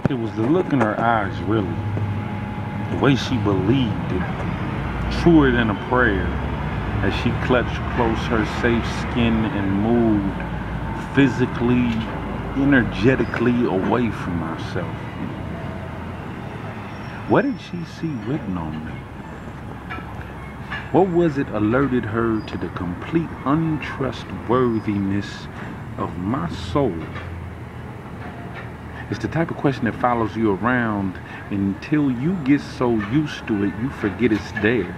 It was the look in her eyes, really. The way she believed it, truer than a prayer, as she clutched close her safe skin and moved physically, energetically away from herself. What did she see written on me? What was it alerted her to the complete untrustworthiness of my soul? It's the type of question that follows you around until you get so used to it you forget it's there.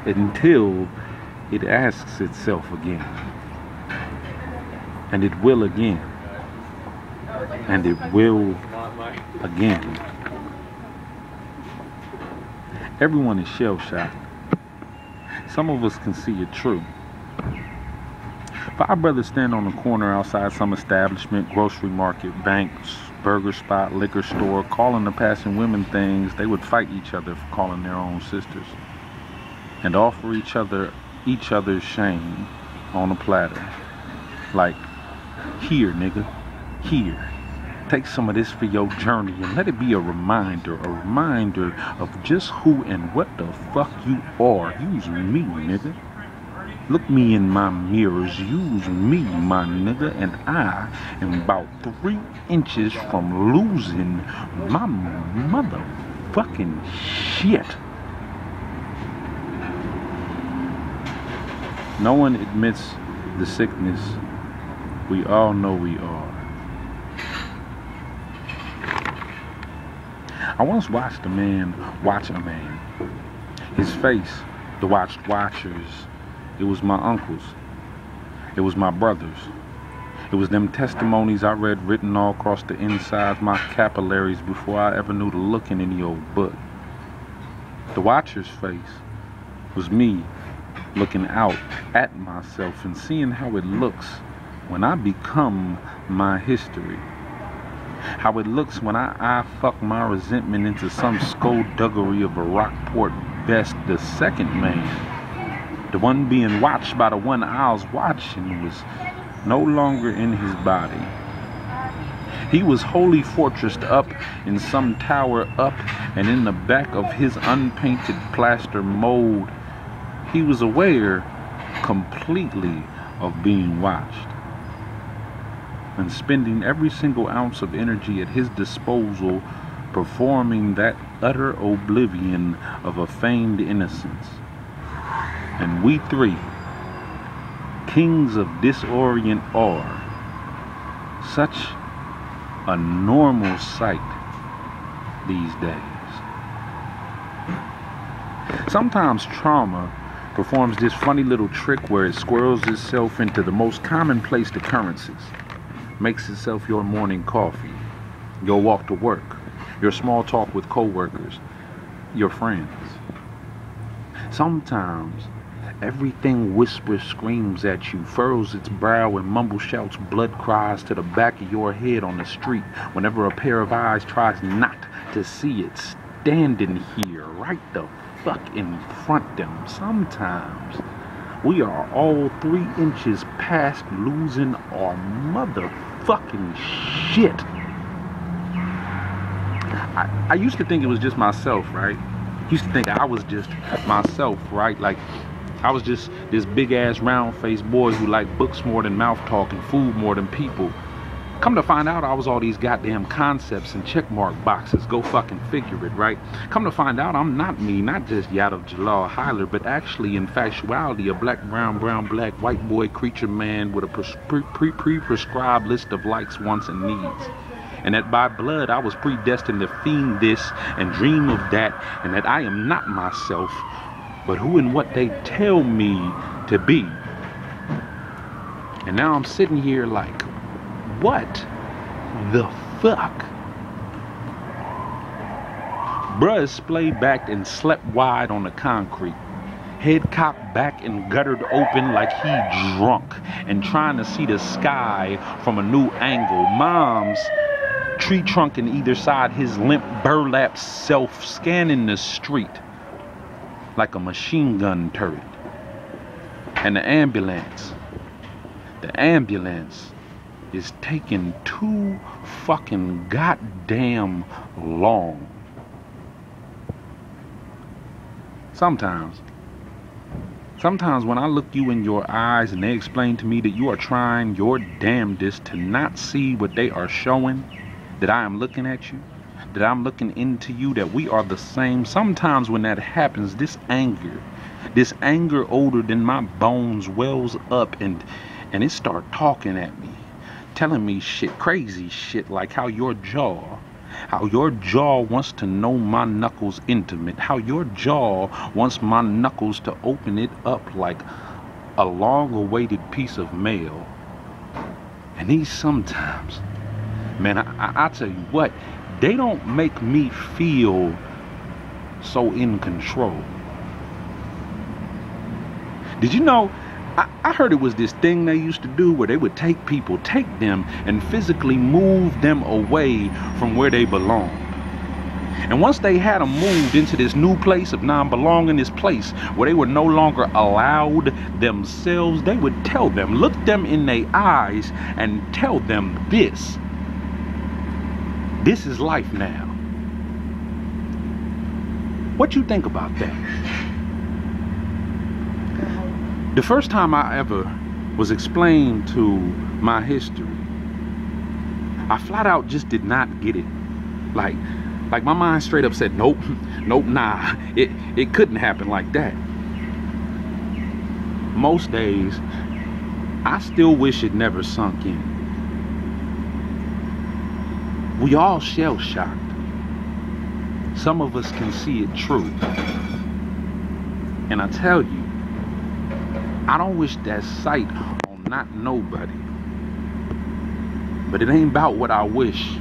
Until it asks itself again. And it will again. And it will again. Everyone is shell-shocked. Some of us can see it true. Five brothers stand on the corner outside some establishment, grocery market, banks, burger spot, liquor store, calling the passing women things they would fight each other for calling their own sisters, and offer each other's shame on a platter. Like, here, nigga, here. Take some of this for your journey and let it be a reminder of just who and what the fuck you are. Use me, nigga. Look me in my mirrors, use me, my nigga, and I am about 3 inches from losing my motherfucking shit. No one admits the sickness we all know we are. I once watched a man watch a man. His face, the watched watchers, it was my uncles. It was my brothers. It was them testimonies I read written all across the insides my capillaries before I ever knew to look in any old book. The watcher's face was me looking out at myself and seeing how it looks when I become my history. How it looks when I fuck my resentment into some skullduggery of a Rockport Best, the second man. The one being watched by the one I was watching was no longer in his body. He was wholly fortressed up in some tower up, and in the back of his unpainted plaster mold, he was aware completely of being watched, and spending every single ounce of energy at his disposal performing that utter oblivion of a feigned innocence. And we three, kings of disorient, are such a normal sight these days. Sometimes trauma performs this funny little trick where it squirrels itself into the most commonplace occurrences. Makes itself your morning coffee, your walk to work, your small talk with coworkers, your friends. Sometimes everything whispers, screams at you, furrows its brow, and mumble shouts blood cries to the back of your head on the street whenever a pair of eyes tries not to see it standing here right the fuck in front them. Sometimes we are all 3 inches past losing our motherfucking shit. I used to think it was just myself, right? Used to think I was just myself, right? Like I was just this big ass round faced boy who liked books more than mouth talk and food more than people. Come to find out I was all these goddamn concepts and checkmark boxes. Go fucking figure it, right? Come to find out I'm not me, not just Jelal Hyler, but actually in factuality a black, brown, black, white boy creature man with a pre-prescribed list of likes, wants, and needs. And that by blood I was predestined to fiend this and dream of that, and that I am not myself, but who and what they tell me to be. And now I'm sitting here like, what the fuck? Bruh is splayed back and slept wide on the concrete, head cocked back and guttered open like he drunk and trying to see the sky from a new angle. Mom's tree trunk in either side his limp burlap self scanning the street like a machine gun turret. And the ambulance is taking too fucking goddamn long. Sometimes when I look you in your eyes and they explain to me that you are trying your damnedest to not see what they are showing, that I am looking at you, that I'm looking into you, that we are the same. Sometimes when that happens, this anger older than my bones wells up and it start talking at me, telling me shit, crazy shit, like how your jaw wants to know my knuckles intimate, how your jaw wants my knuckles to open it up like a long-awaited piece of mail. And these sometimes, man, I tell you what, they don't make me feel so in control. Did you know, I heard it was this thing they used to do where they would take them and physically move them away from where they belong. And once they had them moved into this new place of non-belonging, this place where they were no longer allowed themselves, they would tell them, look them in their eyes and tell them this is life now. What you think about that? The first time I ever was explained to my history, I flat out just did not get it. Like my mind straight up said, nope, nah, it couldn't happen like that. Most days, I still wish it never sunk in. We all shell-shocked. Some of us can see it true. And I tell you, I don't wish that sight on not nobody. But it ain't about what I wish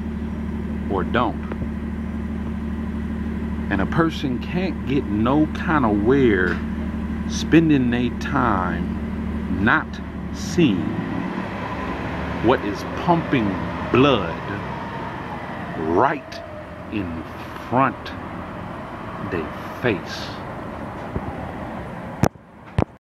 or don't. And a person can't get no kind of where spending their time not seeing what is pumping blood right in front of their face.